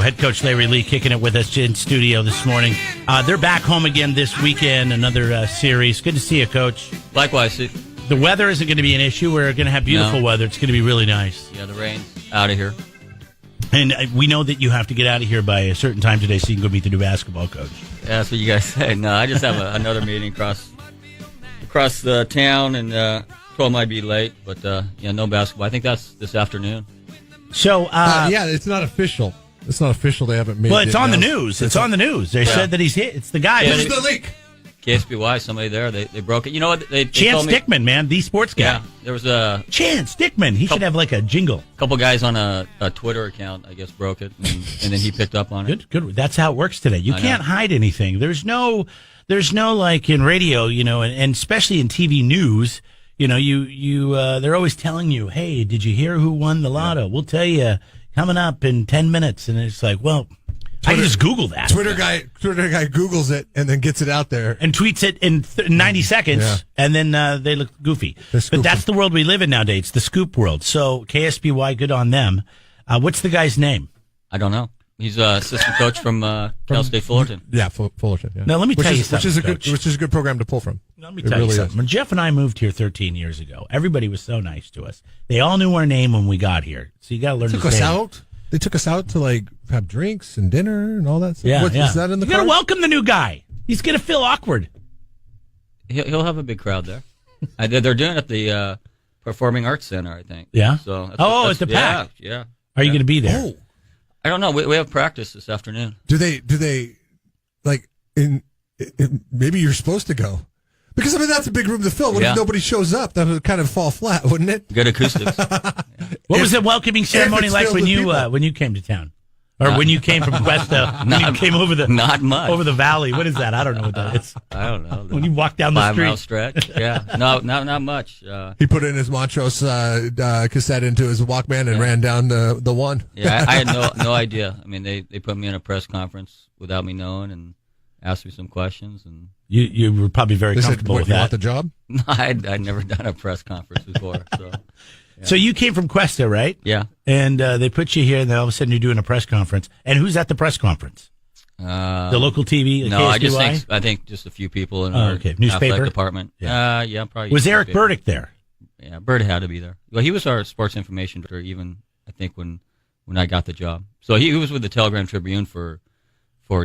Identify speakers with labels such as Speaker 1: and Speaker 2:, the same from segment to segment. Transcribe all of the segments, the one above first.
Speaker 1: Head coach Larry Lee kicking it with us in studio this morning. They're back home again this weekend, another series. Good to see you, Coach.
Speaker 2: Likewise.
Speaker 1: The weather isn't going to be an issue. We're going to have beautiful weather. It's going to be really nice.
Speaker 2: Yeah, the rain's out of here.
Speaker 1: And we know that you have to get out of here by a certain time today so you can go meet the new basketball coach.
Speaker 2: Yeah, that's what you guys say. No, I just have another meeting across the town, and told him I'd be late, but no basketball. I think that's this afternoon.
Speaker 1: So,
Speaker 3: yeah, it's not official. It's not official. They haven't made it.
Speaker 1: Well, it's on the news. It's on the news. They said that he's hit. It's the guy.
Speaker 3: Who's the leak?
Speaker 2: KSBY, somebody there. They broke it. You know what? They
Speaker 1: Chance
Speaker 2: told me,
Speaker 1: Dickman, man, the sports guy.
Speaker 2: Yeah, there was a
Speaker 1: Chance Dickman. He should have like a jingle.
Speaker 2: couple guys on a Twitter account, I guess, broke it, and then he picked up on it.
Speaker 1: Good. That's how it works today. You can't hide anything. There's no like in radio, and especially in TV news. They're always telling you, hey, did you hear who won the lotto? We'll tell you coming up in 10 minutes. And it's like, well, I can just Google that.
Speaker 3: Twitter guy Googles it and then gets it out there.
Speaker 1: And tweets it in 90 seconds, and then they look goofy. But that's the world we live in nowadays. It's the scoop world. So KSBY, good on them. What's the guy's name?
Speaker 2: I don't know. He's assistant coach from Cal State Fullerton.
Speaker 3: Yeah, Fullerton. Yeah.
Speaker 1: Now, let me tell you something,
Speaker 3: which is a good program to pull from.
Speaker 1: Let me tell you something. When Jeff and I moved here 13 years ago, everybody was so nice to us. They all knew our name when we got here. So you got to learn to say
Speaker 3: They took us out to have drinks and dinner and all that stuff.
Speaker 1: Yeah,
Speaker 3: Is that in the
Speaker 1: You got to welcome the new guy. He's going to feel awkward.
Speaker 2: He'll have a big crowd there. They're doing it at the Performing Arts Center, I think.
Speaker 1: Yeah.
Speaker 2: So
Speaker 1: it's the PAC.
Speaker 2: Yeah.
Speaker 1: Are you going to be there?
Speaker 3: Oh.
Speaker 2: I don't know. We have practice this afternoon.
Speaker 3: Do they maybe you're supposed to go? Because, that's a big room to fill. What if nobody shows up? That would kind of fall flat, wouldn't it?
Speaker 2: Good acoustics.
Speaker 1: What was the welcoming ceremony like when you came to town? Or when you came from Cuesta, when you came over
Speaker 2: not much.
Speaker 1: Over the valley. What is that? I don't know what that is.
Speaker 2: I don't know.
Speaker 1: When you walk down the street.
Speaker 2: 5 mile stretch. Yeah. No, not much.
Speaker 3: He put in his Montrose cassette into his Walkman and ran down the one.
Speaker 2: Yeah, I had no idea. I mean, they put me in a press conference without me knowing and asked me some questions. And
Speaker 1: you were probably very comfortable with that.
Speaker 3: You want the job?
Speaker 2: No, I'd never done a press conference before. So. Yeah.
Speaker 1: So you came from Cuesta, right?
Speaker 2: Yeah.
Speaker 1: And they put you here, and then all of a sudden you're doing a press conference. And who's at the press conference? The local TV?
Speaker 2: No,
Speaker 1: KSBY?
Speaker 2: I think just a few people in our
Speaker 1: newspaper
Speaker 2: athletic department.
Speaker 1: Yeah,
Speaker 2: probably.
Speaker 1: Was Eric Burdick there?
Speaker 2: Yeah, Bird had to be there. Well, he was our sports information director even, I think, when I got the job. So he was with the Telegram Tribune for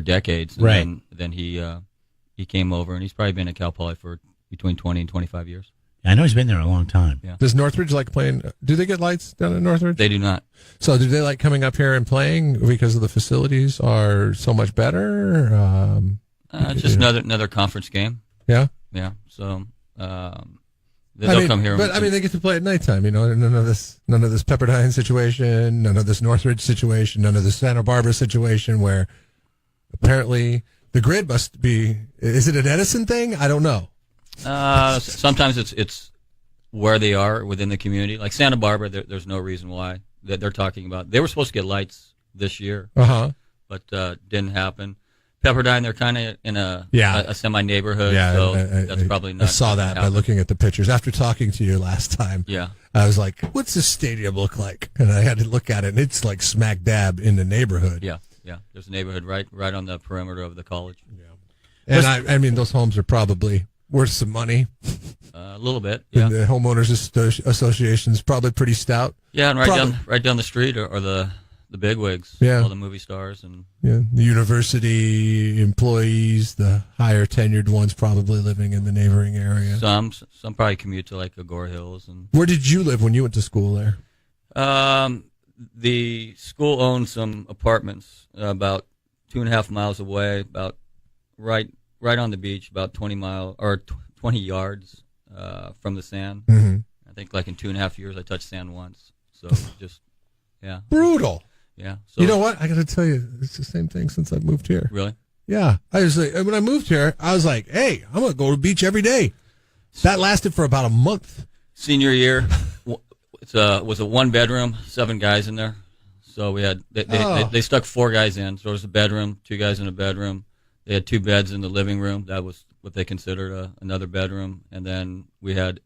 Speaker 2: decades. And
Speaker 1: right.
Speaker 2: Then he came over, and he's probably been at Cal Poly for between 20 and 25 years.
Speaker 1: I know he's been there a long time.
Speaker 2: Yeah.
Speaker 3: Does Northridge like playing? Do they get lights down in Northridge?
Speaker 2: They do not.
Speaker 3: So do they like coming up here and playing because of the facilities are so much better?
Speaker 2: Just another conference game.
Speaker 3: Yeah.
Speaker 2: Yeah. So they'll come here.
Speaker 3: But they get to play at nighttime. None of this Pepperdine situation, none of this Northridge situation, none of this Santa Barbara situation where apparently the grid must be. Is it an Edison thing? I don't know.
Speaker 2: Sometimes it's where they are within the community. Like Santa Barbara, there's no reason why that they're talking about. They were supposed to get lights this year, but didn't happen. Pepperdine, they're kind of in a semi neighborhood, so that's probably not.
Speaker 3: I saw that by looking at the pictures after talking to you last time.
Speaker 2: Yeah,
Speaker 3: I was like, "What's this stadium look like?" And I had to look at it, and it's like smack dab in the neighborhood.
Speaker 2: Yeah. There's a neighborhood right on the perimeter of the college.
Speaker 3: Yeah, and I mean, those homes are probably worth some money.
Speaker 2: A little bit, yeah.
Speaker 3: And the homeowners association's probably pretty stout.
Speaker 2: Yeah, and right down the street are the bigwigs, all the movie stars and
Speaker 3: the university employees, the higher tenured ones probably living in the neighboring area.
Speaker 2: Some probably commute to like Agora Hills. And
Speaker 3: where did you live when you went to school there?
Speaker 2: The school owned some apartments about 2.5 miles away, about right on the beach, about 20 yards from the sand.
Speaker 3: Mm-hmm.
Speaker 2: I think like in 2.5 years I touched sand once. So just
Speaker 3: brutal.
Speaker 2: Yeah. So,
Speaker 3: you know what? I got to tell you, it's the same thing since I've moved here.
Speaker 2: Really?
Speaker 3: Yeah. I was like, when I moved here, I was like, hey, I'm going to go to the beach every day. That lasted for about a month.
Speaker 2: Senior year, it was a 1-bedroom, 7 guys in there. So we had they stuck 4 guys in. So there was a bedroom, 2 guys in a bedroom. They had 2 beds in the living room. That was what they considered another bedroom. And then we had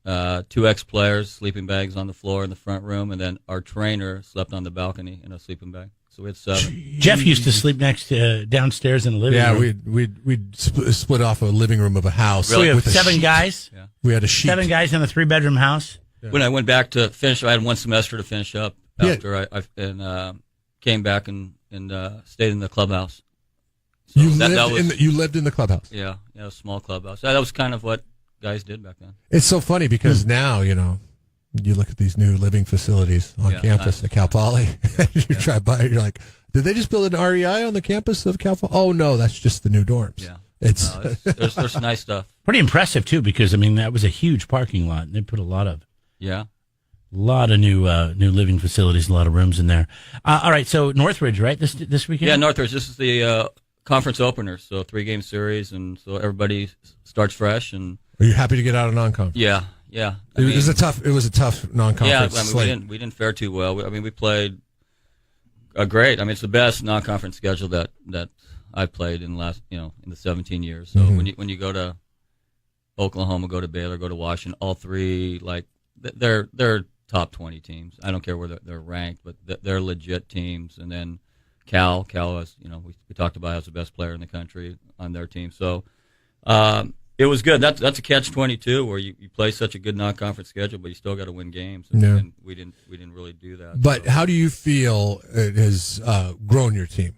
Speaker 2: 2 ex-players, sleeping bags on the floor in the front room. And then our trainer slept on the balcony in a sleeping bag. So it's 7.
Speaker 1: Jeff used to sleep downstairs in the living room.
Speaker 3: Yeah, we'd split off a living room of a house.
Speaker 1: So we have
Speaker 3: with a
Speaker 1: 7
Speaker 3: sheet.
Speaker 1: guys.
Speaker 2: Yeah.
Speaker 3: We had a sheet.
Speaker 1: 7 guys in a 3-bedroom house.
Speaker 3: Yeah.
Speaker 2: When I went back to finish, I had 1 semester to finish up after I came back and stayed in the clubhouse. So
Speaker 3: you lived in the clubhouse.
Speaker 2: Yeah, a small clubhouse. That was kind of what guys did back then.
Speaker 3: It's so funny because now, you look at these new living facilities on campus at Cal Poly. You drive by, you're like, did they just build an REI on the campus of Cal Poly? Oh, no, that's just the new dorms.
Speaker 2: Yeah.
Speaker 3: There's
Speaker 2: nice stuff.
Speaker 1: Pretty impressive, too, because, that was a huge parking lot. And they put a lot of new living facilities, a lot of rooms in there. All right, so Northridge, right, this weekend?
Speaker 2: Yeah, Northridge. This is the conference opener, so 3-game series, and so everybody starts fresh. And
Speaker 3: are you happy to get out of non-conference?
Speaker 2: Yeah.
Speaker 3: It was a tough non-conference.
Speaker 2: Yeah, we didn't fare too well. We played great. It's the best non-conference schedule that I played in the last, in the 17 years. So when you go to Oklahoma, go to Baylor, go to Washington, all 3 they're top 20 teams. I don't care where they're ranked, but they're legit teams. And then Cal has, we talked about has the best player in the country on their team. So it was good. That's a catch-22 where you play such a good non-conference schedule, but you still got to win games. And we didn't really do that.
Speaker 3: But how do you feel it has grown your team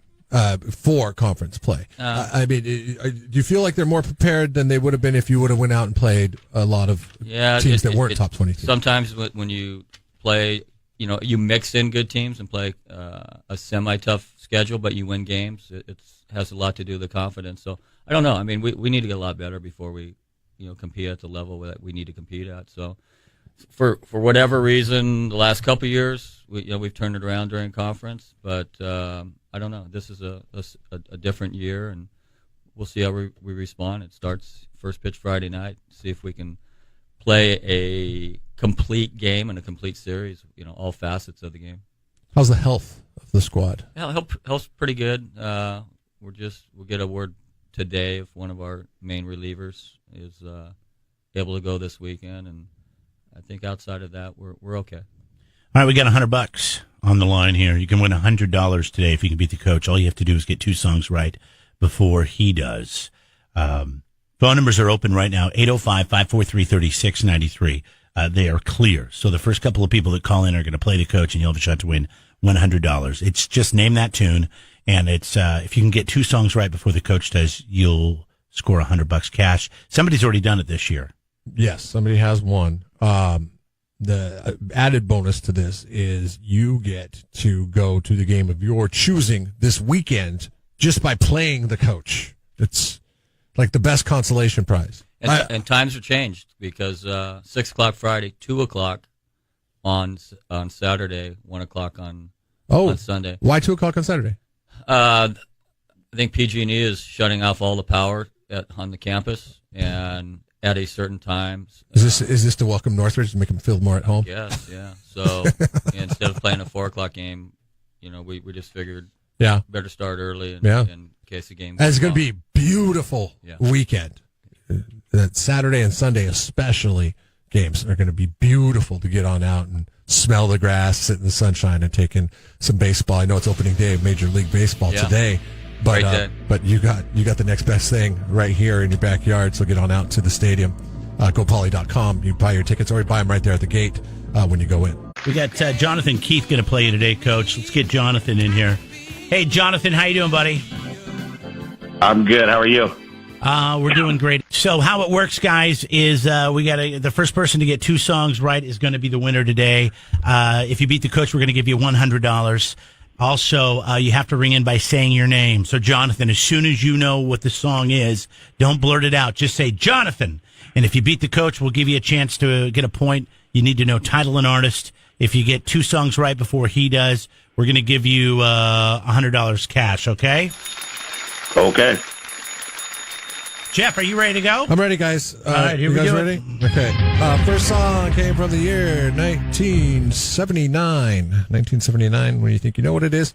Speaker 3: for conference play? Do you feel like they're more prepared than they would have been if you would have went out and played a lot of teams that weren't top 20 teams?
Speaker 2: Sometimes when you play, you mix in good teams and play a semi-tough schedule, but you win games. It has a lot to do with the confidence. So I don't know. We need to get a lot better before we, compete at the level that we need to compete at. So for whatever reason, the last couple of years, we've turned it around during conference, but I don't know. This is a different year, and we'll see how we respond. It starts first pitch Friday night. See if we can play a complete game and a complete series. All facets of the game.
Speaker 3: How's the health of the squad?
Speaker 2: Yeah, health's pretty good. We'll get a word today if one of our main relievers is able to go this weekend, and I think outside of that, we're okay.
Speaker 1: All right, we got $100 on the line here. You can win $100 today if you can beat the coach. All you have to do is get 2 songs right before he does. Phone numbers are open right now, 805-543-3693. They are clear. So the first couple of people that call in are going to play the coach, and you'll have a shot to win $100. It's just name that tune, and it's if you can get 2 songs right before the coach does, you'll score $100 cash. Somebody's already done it this year.
Speaker 3: Yes, somebody has one. The added bonus to this is you get to go to the game of your choosing this weekend just by playing the coach. It's like the best consolation prize.
Speaker 2: And times are changed because 6 o'clock Friday, 2 o'clock on Saturday, 1 o'clock on Sunday.
Speaker 3: Why 2 o'clock on Saturday?
Speaker 2: I think PG&E is shutting off all the power on the campus, and at a certain time.
Speaker 3: Is this to welcome Northridge to make them feel more at home?
Speaker 2: Yes, yeah. So instead of playing a 4 o'clock game, we just figured better start early in case the game.
Speaker 3: And it's going to be beautiful weekend. That Saturday and Sunday especially, games are going to be beautiful to get on out and smell the grass, sit in the sunshine, and take in some baseball. I know it's opening day of Major League Baseball today. But you got the next best thing right here in your backyard, so get on out to the stadium. GoPoly.com. You buy your tickets or you buy them right there at the gate when you go in.
Speaker 1: We got Jonathan Keith going to play you today, Coach. Let's get Jonathan in here. Hey, Jonathan, how you doing, buddy?
Speaker 4: I'm good. How are you?
Speaker 1: We're doing great. So how it works, guys, is we got the first person to get 2 songs right is going to be the winner today. If you beat the coach, we're going to give you $100. Also, you have to ring in by saying your name. So, Jonathan, as soon as you know what the song is, don't blurt it out. Just say, Jonathan. And if you beat the coach, we'll give you a chance to get a point. You need to know title and artist. If you get 2 songs right before he does, we're going to give you $100 cash, okay?
Speaker 4: Okay.
Speaker 1: Jeff, are you ready to go?
Speaker 3: I'm ready, guys.
Speaker 1: All right, here
Speaker 3: you
Speaker 1: we
Speaker 3: guys
Speaker 1: go.
Speaker 3: Ready? Okay. First song came from the year 1979. 1979. When you think you know what it is,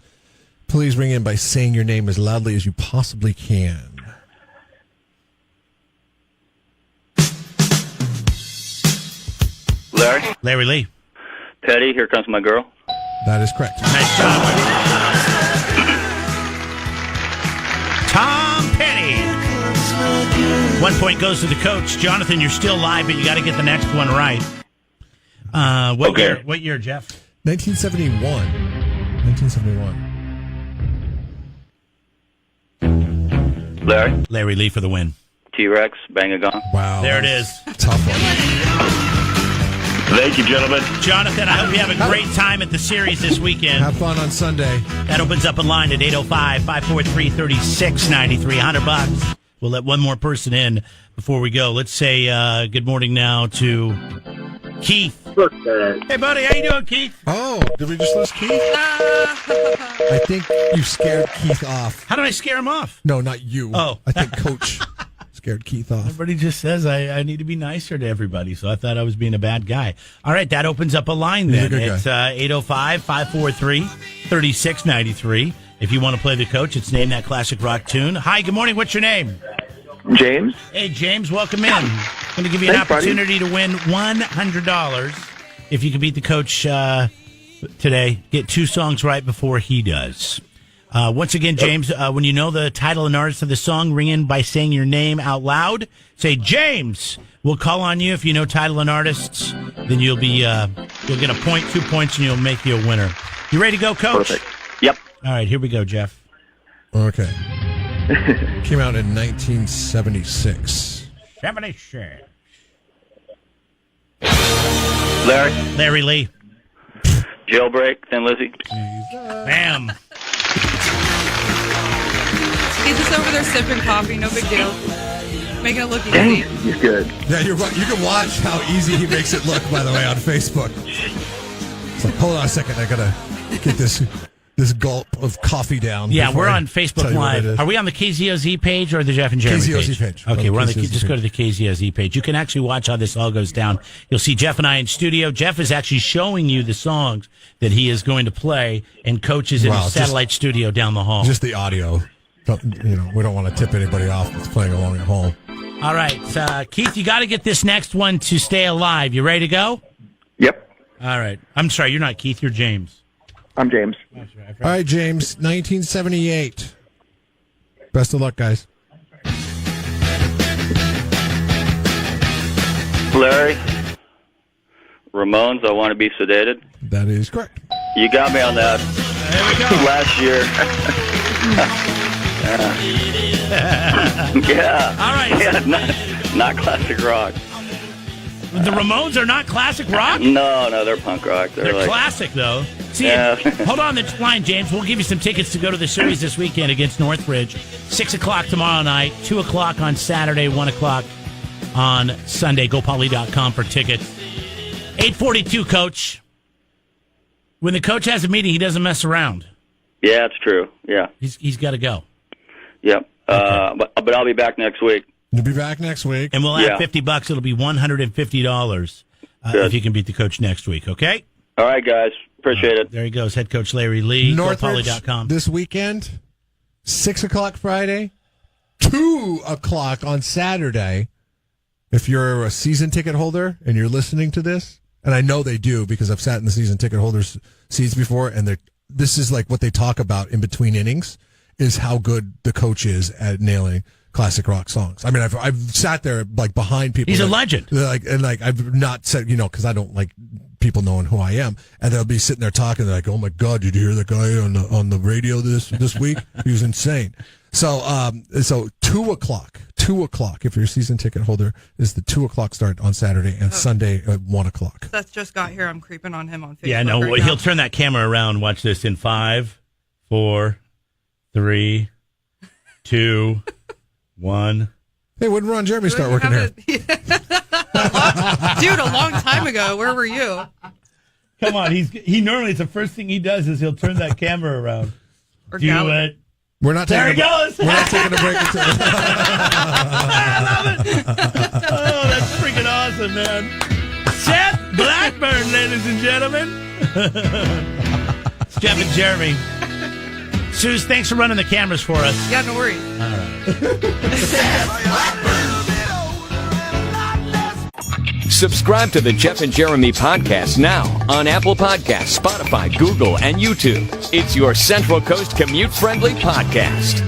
Speaker 3: please ring in by saying your name as loudly as you possibly can.
Speaker 4: Larry
Speaker 1: Lee.
Speaker 4: Petty, Here Comes My Girl.
Speaker 3: That is correct.
Speaker 1: Nice job. 1 point goes to the coach. Jonathan, you're still live, but you got to get the next one right. What year, Jeff?
Speaker 3: 1971. 1971.
Speaker 1: Larry Lee for the win.
Speaker 4: T-Rex, Bang a Gong.
Speaker 3: Wow.
Speaker 1: There it is.
Speaker 3: Tough one.
Speaker 4: Thank you, gentlemen.
Speaker 1: Jonathan, I hope you have a great time at the series this weekend.
Speaker 3: Have fun on Sunday.
Speaker 1: That opens up a line at 805-543-3693. $100. We'll let one more person in before we go. Let's say good morning now to Keith. Hey, buddy. How you doing, Keith?
Speaker 3: Oh, did we just lose Keith? I think you scared Keith off.
Speaker 1: How did I scare him off?
Speaker 3: No, not you.
Speaker 1: Oh.
Speaker 3: I think Coach scared Keith off.
Speaker 1: Everybody just says I need to be nicer to everybody, so I thought I was being a bad guy. All right, that opens up a line then. It's 805-543-3693. If you want to play the coach, it's Name That Classic Rock Tune. Hi, good morning. What's your name?
Speaker 4: James.
Speaker 1: Hey, James, welcome in. I'm going to give you an opportunity to win $100 if you can beat the coach today. Get 2 songs right before he does. Once again, James, when you know the title and artist of the song, ring in by saying your name out loud. Say, James. We'll call on you if you know title and artists. Then you'll get a point, 2 points, and you'll make you a winner. You ready to go, Coach?
Speaker 4: Perfect. Yep.
Speaker 1: All right, here we go, Jeff.
Speaker 3: Okay. Came out in 1976.
Speaker 1: 76.
Speaker 4: Larry
Speaker 1: Lee.
Speaker 4: Jailbreak, Thin Lizzy.
Speaker 1: Bam.
Speaker 5: He's just over there sipping coffee, no big deal. Making it look
Speaker 4: Dang,
Speaker 5: easy.
Speaker 4: he's good.
Speaker 3: Yeah, you can watch how easy he makes it look, by the way, on Facebook. It's like, hold on a second, I gotta get this gulp of coffee down.
Speaker 1: Yeah, we're on Facebook Live. Are we on the KZOZ page or the Jeff and Jeremy
Speaker 3: page?
Speaker 1: Okay, we're on
Speaker 3: just
Speaker 1: go to the KZOZ page. You can actually watch how this all goes down. You'll see Jeff and I in studio. Jeff is actually showing you the songs that he is going to play, and Coach is in a satellite studio down the hall.
Speaker 3: Just the audio. We don't want to tip anybody off that's playing along at home.
Speaker 1: All right, Keith, you got to get this next one to stay alive. You ready to go?
Speaker 4: Yep.
Speaker 1: All right. I'm sorry, you're not Keith. You're James.
Speaker 4: I'm James.
Speaker 3: All right, James, 1978. Best of luck, guys.
Speaker 4: Larry. Ramones, I Want to Be Sedated.
Speaker 3: That is correct.
Speaker 4: You got me on that.
Speaker 1: There we go.
Speaker 4: Last year. Yeah.
Speaker 1: All right.
Speaker 4: Yeah, not classic rock.
Speaker 1: The Ramones are not classic rock?
Speaker 4: No, they're punk rock.
Speaker 1: They're
Speaker 4: like,
Speaker 1: classic, though. See, hold on the line, James. We'll give you some tickets to go to the series this weekend against Northridge. 6 o'clock tomorrow night, 2 o'clock on Saturday, 1 o'clock on Sunday. GoPoly.com for tickets. 8:42, Coach. When the coach has a meeting, he doesn't mess around.
Speaker 4: Yeah, it's true. Yeah.
Speaker 1: He's got to go.
Speaker 4: Yep.
Speaker 1: Okay.
Speaker 4: But I'll be back next week.
Speaker 3: You'll be back next week.
Speaker 1: And we'll add $50. It'll be $150 if you can beat the coach next week, okay?
Speaker 4: All right, guys. Appreciate it.
Speaker 1: There he goes, head coach Larry Lee.
Speaker 3: Northridge
Speaker 1: GoPoly.com.
Speaker 3: this weekend, 6 o'clock Friday, 2 o'clock on Saturday. If you're a season ticket holder and you're listening to this, and I know they do because I've sat in the season ticket holders' seats before, and this is like what they talk about in between innings, is how good the coach is at nailing classic rock songs. I mean, I've sat there like behind people.
Speaker 1: He's a legend.
Speaker 3: I've not said, because I don't like people knowing who I am, and they'll be sitting there talking. They're like, "Oh my God, did you hear that guy on the radio this week? He was insane." So 2 o'clock. 2 o'clock. If you're a season ticket holder, is the 2 o'clock start on Saturday and Sunday at 1 o'clock.
Speaker 5: Seth just got here. I'm creeping on him on Facebook.
Speaker 1: Yeah, no,
Speaker 5: right
Speaker 1: he'll
Speaker 5: now.
Speaker 1: turn that camera around. Watch this in 5, 4, 3, 2, 1.
Speaker 3: Hey, when did Ron Jeremy start working here?
Speaker 5: Dude, a long time ago. Where were you?
Speaker 1: Come on, he normally, it's the first thing he does is he'll turn that camera around.
Speaker 5: Or
Speaker 1: Do
Speaker 5: Gallagher.
Speaker 1: it.
Speaker 3: We're not
Speaker 1: There
Speaker 3: taking
Speaker 1: he goes.
Speaker 3: We're not taking a break until.
Speaker 1: I love it. Oh, that's freaking awesome, man. Seth Blackburn, ladies and gentlemen. It's Jeff and Jeremy. Suze, thanks for running the cameras for us.
Speaker 5: Yeah, no worries.
Speaker 6: Subscribe to the Jeff and Jeremy podcast now on Apple Podcasts, Spotify, Google, and YouTube. It's your Central Coast commute-friendly podcast.